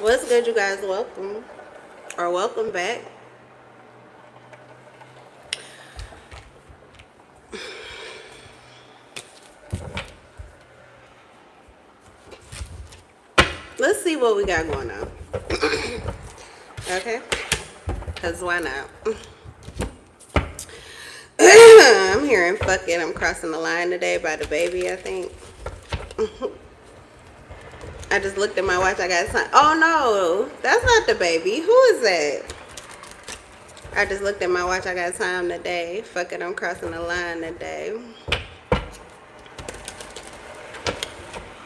What's good, you guys? Welcome or welcome back. Let's see what we got going on. Okay? Because why not? I'm hearing fuck it, I'm crossing the line today by the baby, I think. I just looked at my watch. I got time. Oh no, that's not the baby. Who is that? I just looked at my watch. I got time today. Fuck it, I'm crossing the line today.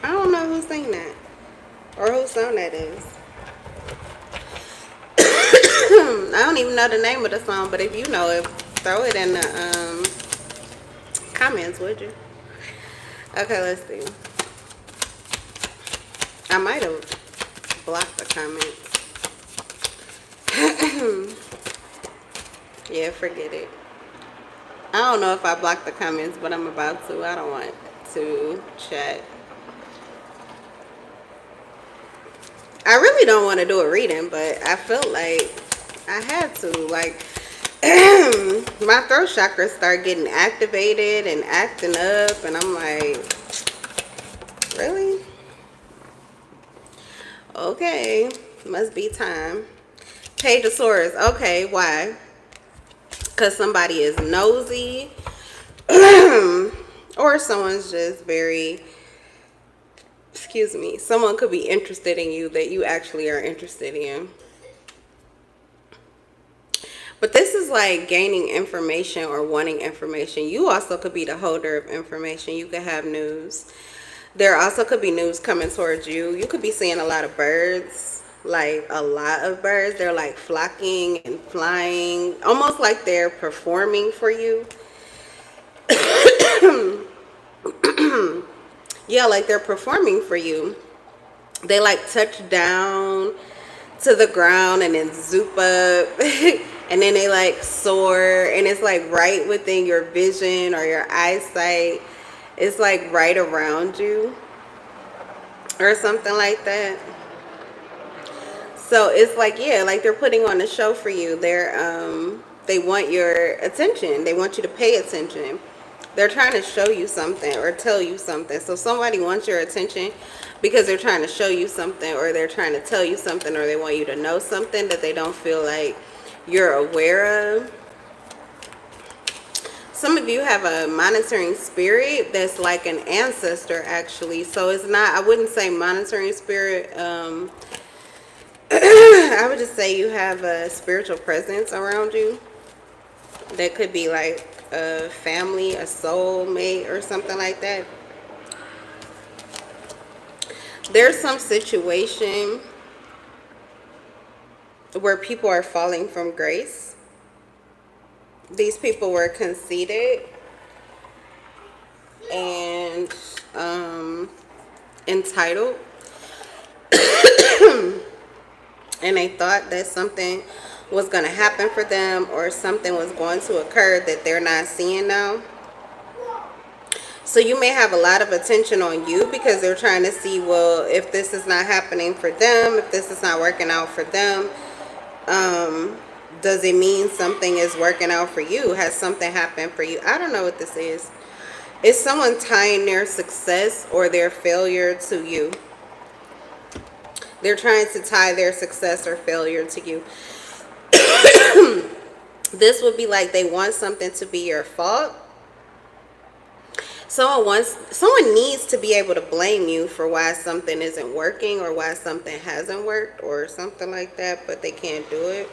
I don't know who's saying that or whose song that is. I don't even know the name of the song, but if you know it, throw it in the comments, would you? Okay, let's see. I might have blocked the comments. Yeah, forget it. I don't know if I blocked the comments, but I'm about to. I don't want to chat. I really don't want to do a reading, but I felt like I had to. Like, my throat chakra start getting activated and acting up, and I'm like, really? Okay, must be time. Page of Swords. Okay, why? Because somebody is nosy, or someone's just very, excuse me, someone could be interested in you that you actually are interested in. But this is like gaining information or wanting information. You also could be the holder of information. You could have news. There also could be news coming towards you. You could be seeing a lot of birds, like a lot of birds. They're like flocking and flying, almost like they're performing for you. Yeah, like they're performing for you. They like touch down to the ground and then zoop up and then they like soar, and it's like right within your vision or your eyesight. It's like right around you or something like that. So it's like, yeah, like they're putting on a show for you. They want your attention. They want you to pay attention. They're trying to show you something or tell you something. So somebody wants your attention because they're trying to show you something, or they're trying to tell you something, or they want you to know something that they don't feel like you're aware of. Some of you have a monitoring spirit that's like an ancestor, actually. So it's not, I wouldn't say monitoring spirit. I would just say you have a spiritual presence around you. That could be like a family, a soulmate, or something like that. There's some situation where people are falling from grace. These people were conceited and entitled. And they thought that something was going to happen for them, or something was going to occur that they're not seeing now. So you may have a lot of attention on you because they're trying to see, well, if this is not happening for them, if this is not working out for them, does it mean something is working out for you? Has something happened for you? I don't know what this is. Is someone tying their success or their failure to you? They're trying to tie their success or failure to you. This would be like they want something to be your fault. Someone needs to be able to blame you for why something isn't working, or why something hasn't worked, or something like that, but they can't do it.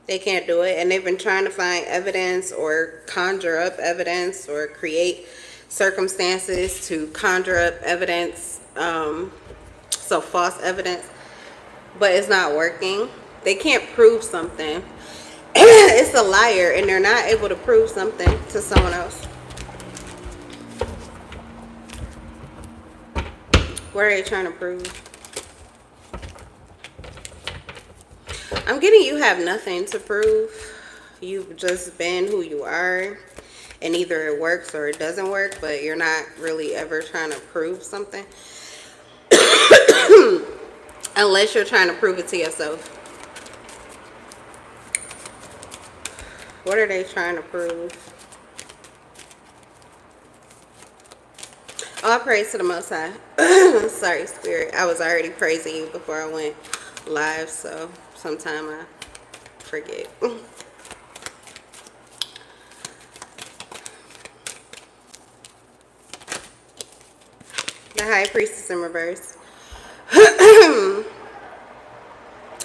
They can't do it, and they've been trying to find evidence or conjure up evidence or create circumstances to conjure up evidence, so false evidence, but it's not working. They can't prove something. It's a liar, and they're not able to prove something to someone else. What are they trying to prove? I'm getting you have nothing to prove. You've just been who you are. and either it works or it doesn't work, but you're not really ever trying to prove something unless you're trying to prove it to yourself. What are they trying to prove? All praise to the Most High. Sorry, Spirit. I was already praising you before I went live, so sometime I forget. The High Priestess in reverse.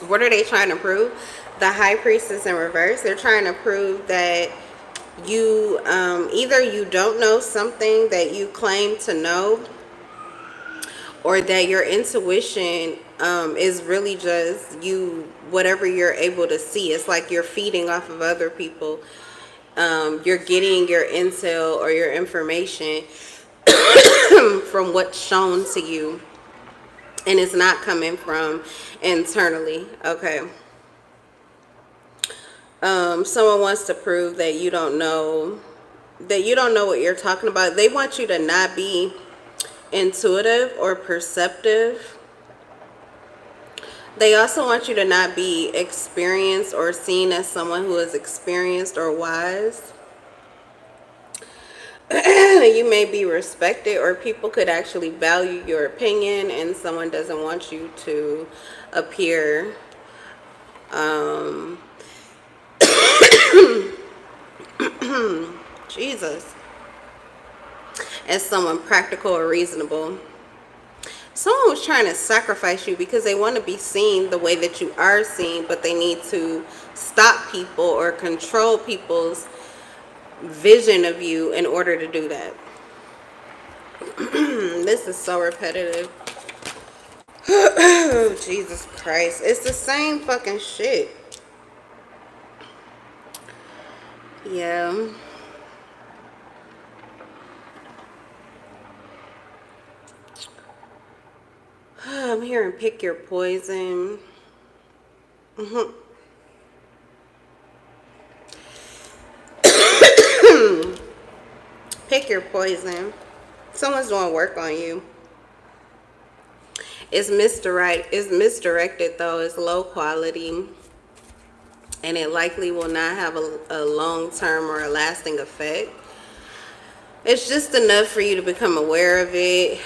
What are they trying to prove? The High Priestess in reverse. They're trying to prove that you either you don't know something that you claim to know, or that your intuition is really just you, whatever you're able to see. It's like you're feeding off of other people. You're getting your intel or your information from what's shown to you, and it's not coming from internally. Okay. Someone wants to prove that you don't know what you're talking about. They want you to not be intuitive or perceptive. They also want you to not be experienced or seen as someone who is experienced or wise. You may be respected, or people could actually value your opinion, and someone doesn't want you to appear Jesus, as someone practical or reasonable. Someone was trying to sacrifice you because they want to be seen the way that you are seen, but they need to stop people or control people's vision of you in order to do that. This is so repetitive. Oh, Jesus Christ. It's the same fucking shit. Yeah. I'm hearing pick your poison. Pick your poison. Someone's doing work on you. It's misdirected though. It's low quality, and it likely will not have a long-term or a lasting effect. It's just enough for you to become aware of it.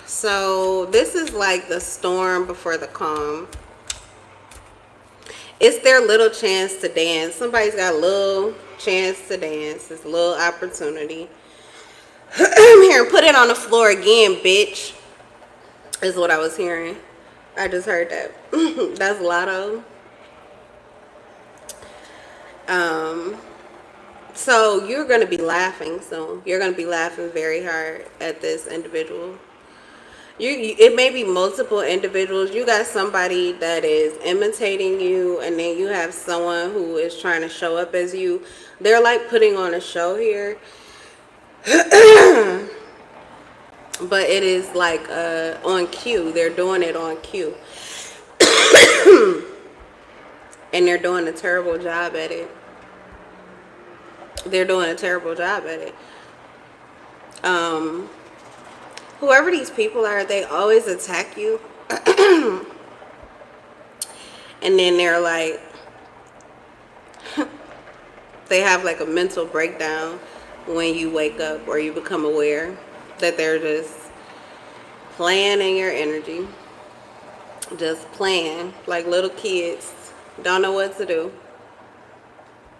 So this is like the storm before the calm. It's their little chance to dance. Somebody's got a little chance to dance. It's a little opportunity. I'm hearing put it on the floor again, bitch, is what I was hearing. I just heard that. That's Lotto. So you're going to be laughing soon. You're going to be laughing very hard at this individual. It may be multiple individuals. You got somebody that is imitating you, and then you have someone who is trying to show up as you. They're like putting on a show here. But it is like on cue. They're doing it on cue. And they're doing a terrible job at it. They're doing a terrible job at it. Whoever these people are, they always attack you. And then they're like, they have like a mental breakdown when you wake up or you become aware that they're just playing in your energy. Just playing like little kids. Don't know what to do.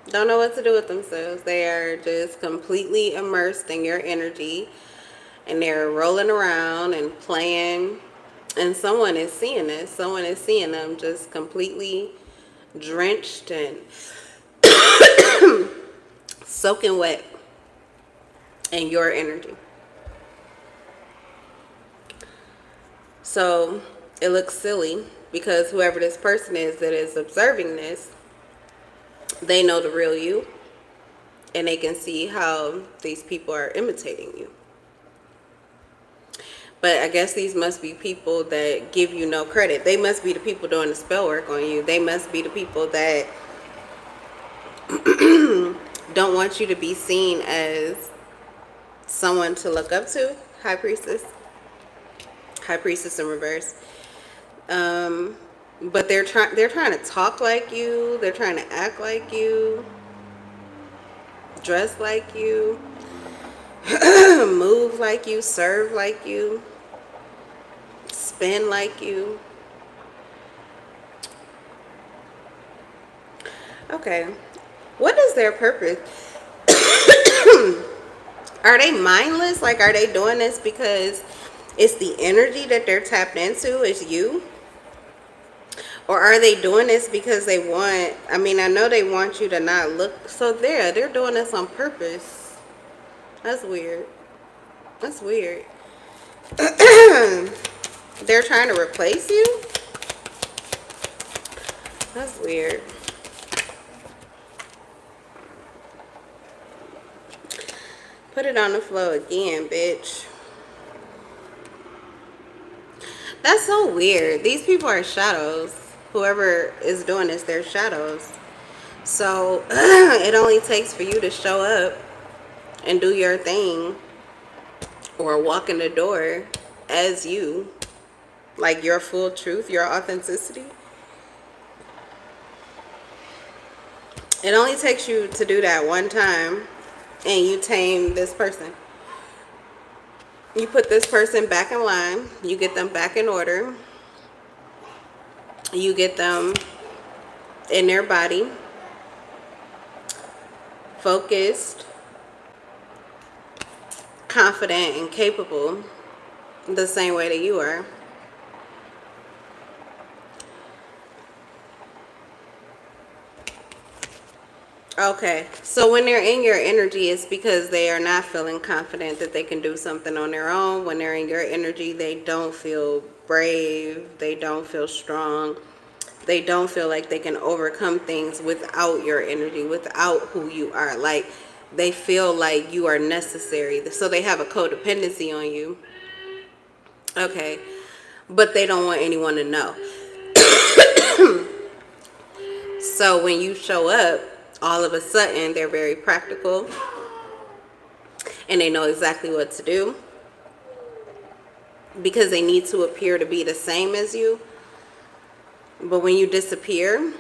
Don't know what to do with themselves. They are just completely immersed in your energy. And they're rolling around and playing. And someone is seeing this. Someone is seeing them just completely drenched and soaking wet in your energy. So it looks silly because whoever this person is that is observing this, they know the real you. And they can see how these people are imitating you. But I guess these must be people that give you no credit. They must be the people doing the spell work on you. They must be the people that don't want you to be seen as someone to look up to. High Priestess. High Priestess in reverse. But they're trying to talk like you. They're trying to act like you. Dress like you. Move like you. Serve like you. Spend like you. Okay. What is their purpose? Are they mindless? Like, are they doing this because it's the energy that they're tapped into is you? Or are they doing this because they want, I mean, I know they want you to not look, so they're doing this on purpose. That's weird. That's weird. They're trying to replace you? That's weird. Put it on the floor again, bitch. That's so weird. These people are shadows. Whoever is doing this, they're shadows. So it only takes for you to show up and do your thing or walk in the door as you, like your full truth, your authenticity. It only takes you to do that one time and you tame this person. You put this person back in line. You get them back in order. You get them in their body, focused, confident, and capable the same way that you are. Okay, so when they're in your energy, it's because they are not feeling confident that they can do something on their own. When they're in your energy, they don't feel brave. They don't feel strong. They don't feel like they can overcome things without your energy, without who you are. Like, they feel like you are necessary. So they have a codependency on you. Okay, but they don't want anyone to know. So when you show up, all of a sudden they're very practical and they know exactly what to do because they need to appear to be the same as you. But when you disappear,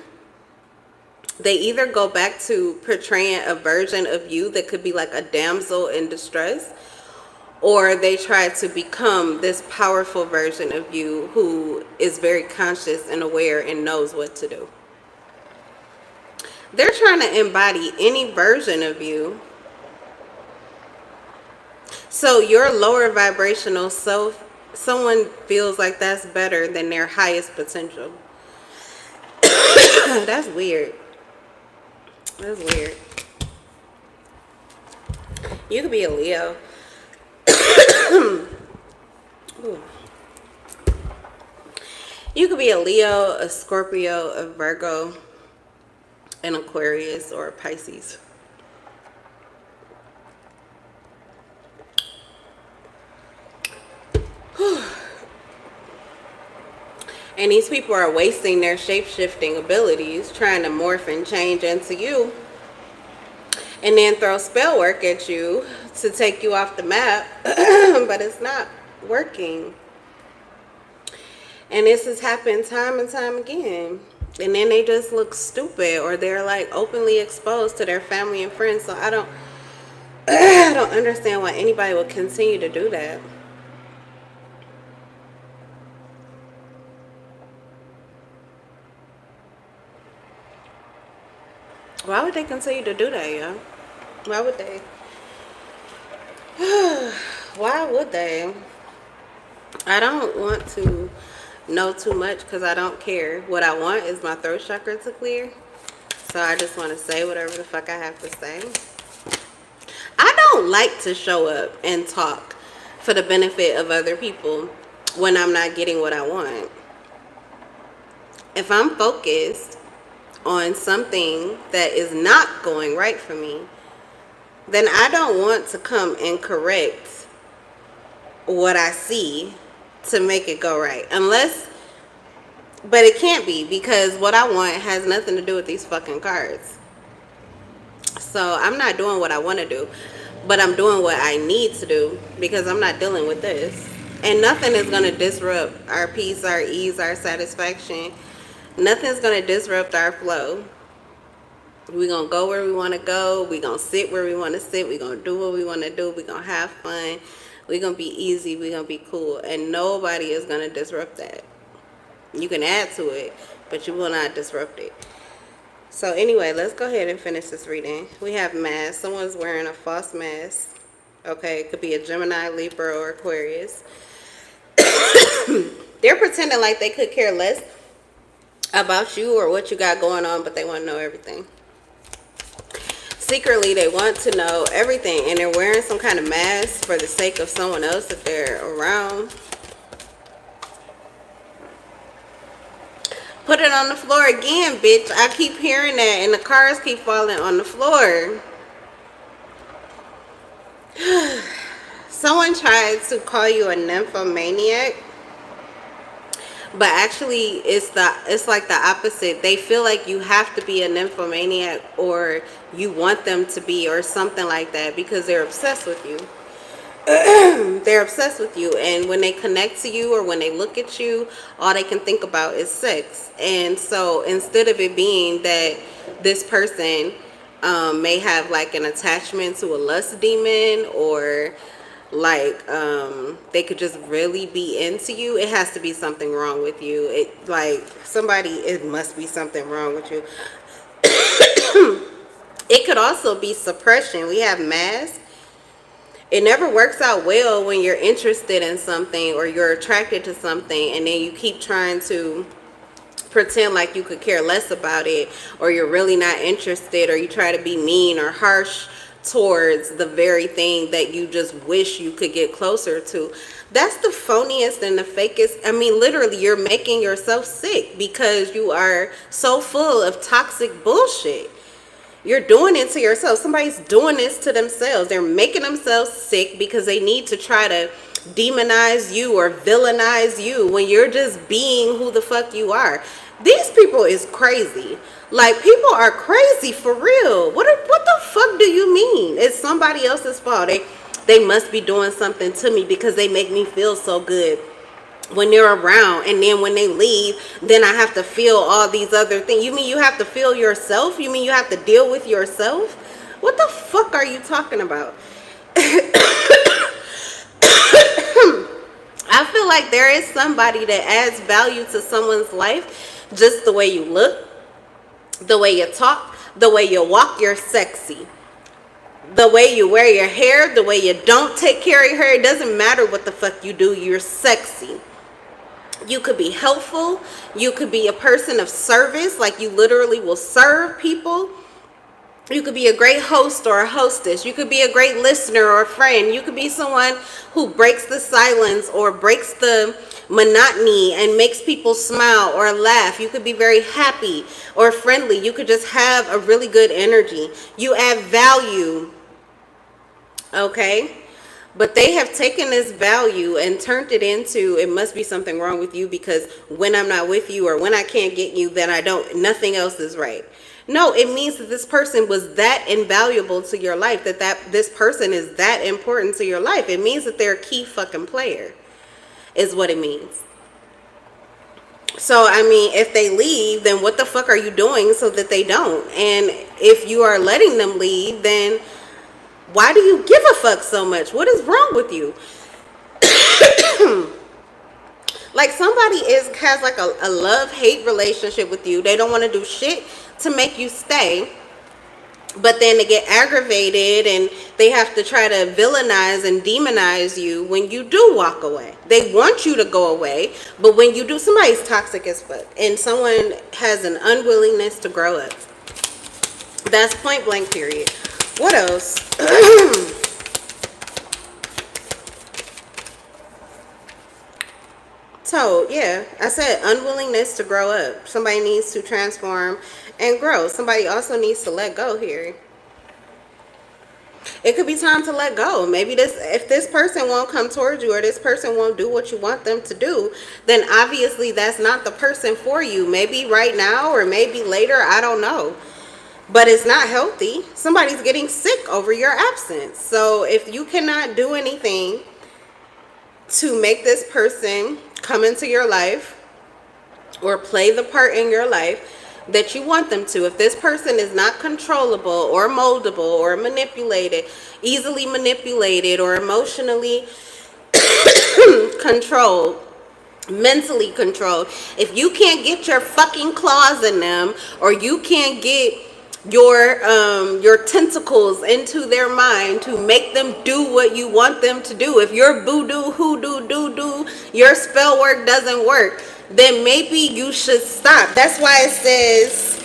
they either go back to portraying a version of you that could be like a damsel in distress, or they try to become this powerful version of you who is very conscious and aware and knows what to do. They're trying to embody any version of you. So your lower vibrational self, someone feels like that's better than their highest potential. That's weird. That's weird. You could be a Leo. You could be a Leo, a Scorpio, a Virgo, an Aquarius, or a Pisces. And these people are wasting their shape-shifting abilities trying to morph and change into you and then throw spell work at you to take you off the map, but it's not working. And this has happened time and time again. And then they just look stupid, or they're like openly exposed to their family and friends. So I don't understand why anybody would continue to do that. Why would they continue to do that, yo? Why would they? Why would they? I don't want to know too much because I don't care. What I want is my throat chakra to clear. So I just want to say whatever the fuck I have to say. I don't like to show up and talk for the benefit of other people when I'm not getting what I want. If I'm focused on something that is not going right for me, then I don't want to come and correct what I see to make it go right. But it can't be, because what I want has nothing to do with these fucking cards. So I'm not doing what I want to do, but I'm doing what I need to do because I'm not dealing with this. And nothing is going to disrupt our peace, our ease, our satisfaction. Nothing's going to disrupt our flow. We're going to go where we want to go. We're going to sit where we want to sit. We're going to do what we want to do. We're going to have fun. We're going to be easy. We're going to be cool. And nobody is going to disrupt that. You can add to it, but you will not disrupt it. So anyway, let's go ahead and finish this reading. We have mask. Someone's wearing a false mask. Okay, it could be a Gemini, Libra, or Aquarius. They're pretending like they could care less about you or what you got going on, but they want to know everything. Secretly, they want to know everything, and they're wearing some kind of mask for the sake of someone else that they're around. Put it on the floor again, bitch. I keep hearing that, and the cards keep falling on the floor. Someone tried to call you a nymphomaniac, but actually it's like the opposite. They feel like you have to be a nymphomaniac, or you want them to be, or something like that, because they're obsessed with you. They're obsessed with you, and when they connect to you or when they look at you, all they can think about is sex. And so instead of it being that this person may have like an attachment to a lust demon, or like they could just really be into you, it has to be something wrong with you. It like somebody, it must be something wrong with you. It could also be suppression. We have mask. It never works out well when you're interested in something or you're attracted to something, and then you keep trying to pretend like you could care less about it, or you're really not interested, or you try to be mean or harsh towards the very thing that you just wish you could get closer to. That's the phoniest and the fakest. I mean, literally, you're making yourself sick because you are so full of toxic bullshit. You're doing it to yourself. Somebody's doing this to themselves. They're making themselves sick because they need to try to demonize you or villainize you when you're just being who the fuck you are. These people is crazy. Like, people are crazy for real. What the fuck do you mean? It's somebody else's fault. They must be doing something to me because they make me feel so good when they're around, and then when they leave, then I have to feel all these other things. You mean you have to feel yourself? You mean you have to deal with yourself? What the fuck are you talking about? I feel like there is somebody that adds value to someone's life. Just the way you look, the way you talk, the way you walk, you're sexy. The way you wear your hair, the way you don't take care of your hair, it doesn't matter what the fuck you do, you're sexy. You could be helpful. You could be a person of service, like you literally will serve people. You could be a great host or a hostess. You could be a great listener or a friend. You could be someone who breaks the silence or breaks the monotony and makes people smile or laugh. You could be very happy or friendly. You could just have a really good energy. You add value. Okay? But they have taken this value and turned it into, it must be something wrong with you because when I'm not with you or when I can't get you, then nothing else is right. No, it means that this person was that invaluable to your life, that this person is that important to your life. It means that they're a key fucking player, is what it means. So, I mean, if they leave, then what the fuck are you doing so that they don't? And if you are letting them leave, then why do you give a fuck so much? What is wrong with you? Like, somebody has like a love-hate relationship with you. They don't want to do shit to make you stay. But then they get aggravated and they have to try to villainize and demonize you when you do walk away. They want you to go away, but when you do, somebody's toxic as fuck. And someone has an unwillingness to grow up. That's point blank, period. What else? So, yeah, I said unwillingness to grow up. Somebody needs to transform and grow. Somebody also needs to let go here. It could be time to let go. Maybe if this person won't come towards you or this person won't do what you want them to do, then obviously that's not the person for you. Maybe right now or maybe later, I don't know. but it's not healthy. Somebody's getting sick over your absence. So if you cannot do anything to make this person come into your life or play the part in your life that you want them to, if this person is not controllable or moldable or manipulated, easily manipulated, or emotionally controlled, mentally controlled, if you can't get your fucking claws in them, or you can't get your tentacles into their mind to make them do what you want them to do, if your voodoo, hoodoo, doo-doo, your spell work doesn't work, then maybe you should stop. That's why it says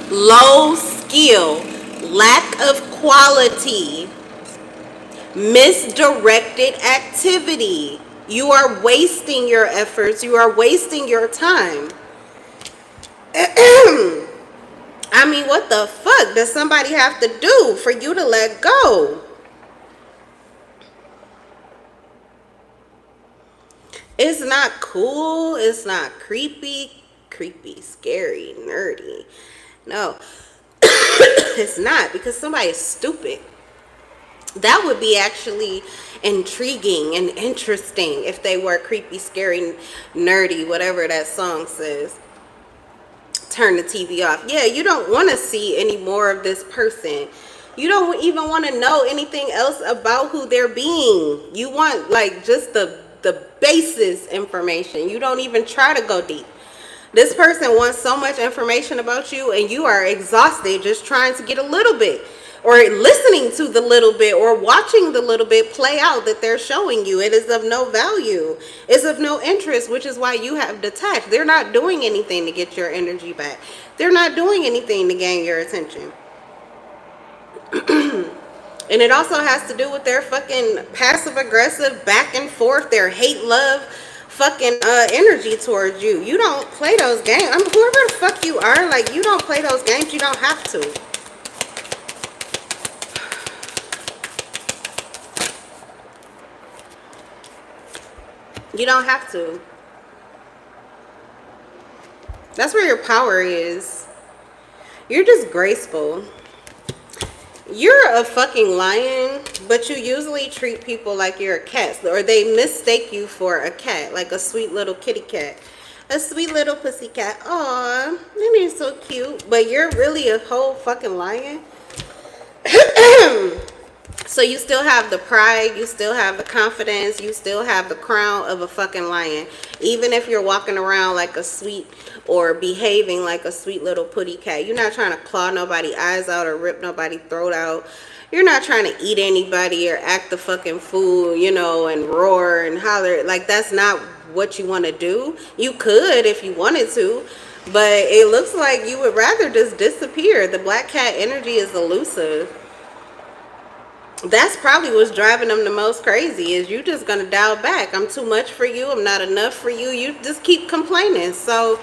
low skill, lack of quality, misdirected activity. You are wasting your efforts. You are wasting your time. I mean, what the fuck does somebody have to do for you to let go? It's not cool. It's not creepy, scary, nerdy. No, it's not, because somebody is stupid. That would be actually intriguing and interesting if they were creepy, scary, nerdy, whatever that song says. Turn the TV off. Yeah, you don't want to see any more of this person. You don't even want to know anything else about who they're being. You want like just the basis information. You don't even try to go deep. This person wants so much information about you, and you are exhausted just trying to get a little bit, or listening to the little bit, or watching the little bit play out that they're showing you. It is of no value. It's of no interest, which is why you have detached. They're not doing anything to get your energy back. They're not doing anything to gain your attention. And it also has to do with their fucking passive aggressive back and forth, their hate love fucking energy towards you. You don't play those games. I mean, whoever the fuck you are, like, you don't play those games. You don't have to. You don't have to. That's where your power is. You're just graceful. You're a fucking lion, but you usually treat people like you're a cat, or they mistake you for a cat, like a sweet little kitty cat, a sweet little pussy cat. Aw, that is so cute. But you're really a whole fucking lion. So you still have the pride, you still have the confidence, you still have the crown of a fucking lion. Even if you're walking around like a sweet, or behaving like a sweet little putty cat. You're not trying to claw nobody's eyes out or rip nobody's throat out. You're not trying to eat anybody or act the fucking fool, you know, and roar and holler. Like, that's not what you want to do. You could if you wanted to, but it looks like you would rather just disappear. The black cat energy is elusive. That's probably what's driving them the most crazy, is you just gonna dial back. I'm too much for you. I'm not enough for you. You just keep complaining. So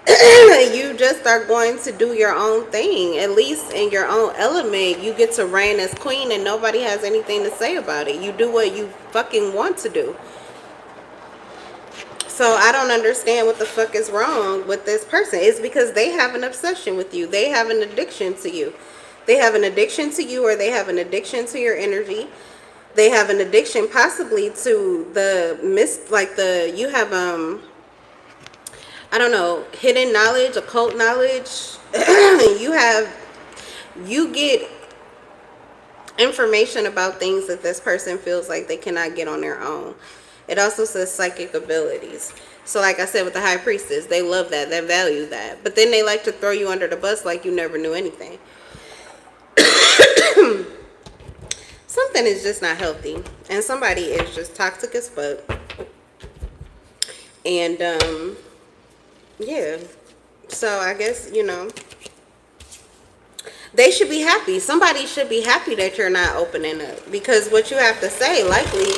you just are going to do your own thing. At least in your own element, you get to reign as queen and nobody has anything to say about it. You do what you fucking want to do. So I don't understand what the fuck is wrong with this person. It's because they have an obsession with you. They have an addiction to you. They have an addiction to you, or they have an addiction to your energy. They have an addiction possibly to the you have I don't know, hidden knowledge, occult knowledge. You get information about things that this person feels like they cannot get on their own. It also says psychic abilities. So like I said with the high priestess, they love that, they value that. But then they like to throw you under the bus like you never knew anything. Something is just not healthy. And somebody is just toxic as fuck. And yeah, so I guess, you know, they should be happy. Somebody should be happy that you're not opening up, because what you have to say likely,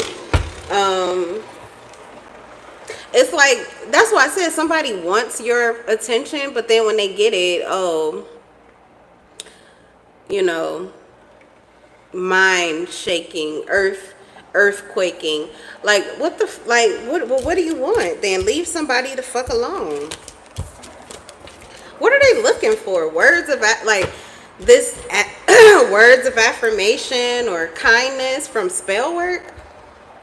it's like, that's why I said somebody wants your attention, but then when they get it, oh, you know, mind shaking, earthquaking. Like, what the, like, what do you want? Then leave somebody the fuck alone. What are they looking for? Words of like this words of affirmation or kindness from spell work?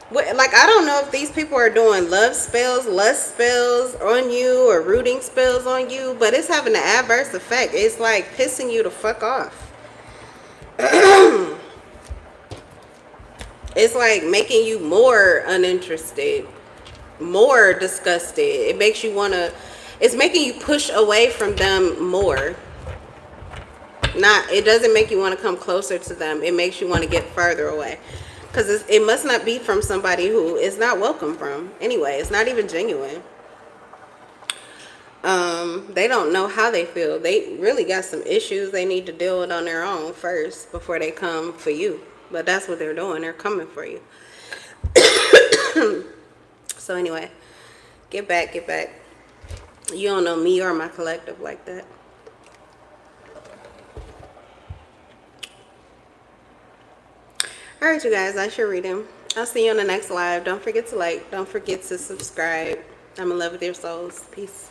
What, like, I don't know if these people are doing love spells, lust spells on you or rooting spells on you, but it's having an adverse effect. It's like pissing you to fuck off. It's like making you more uninterested, more disgusted. It makes you want to, it's making you push away from them more. Not, it doesn't make you want to come closer to them. It makes you want to get further away. Because it must not be from somebody who is not welcome from. Anyway, it's not even genuine. They don't know how they feel. They really got some issues they need to deal with on their own first before they come for you. But that's what they're doing. They're coming for you. So anyway, get back, get back. You don't know me or my collective like that. Alright, you guys, that's your reading. I'll see you on the next live. Don't forget to like. Don't forget to subscribe. I'm in love with your souls. Peace.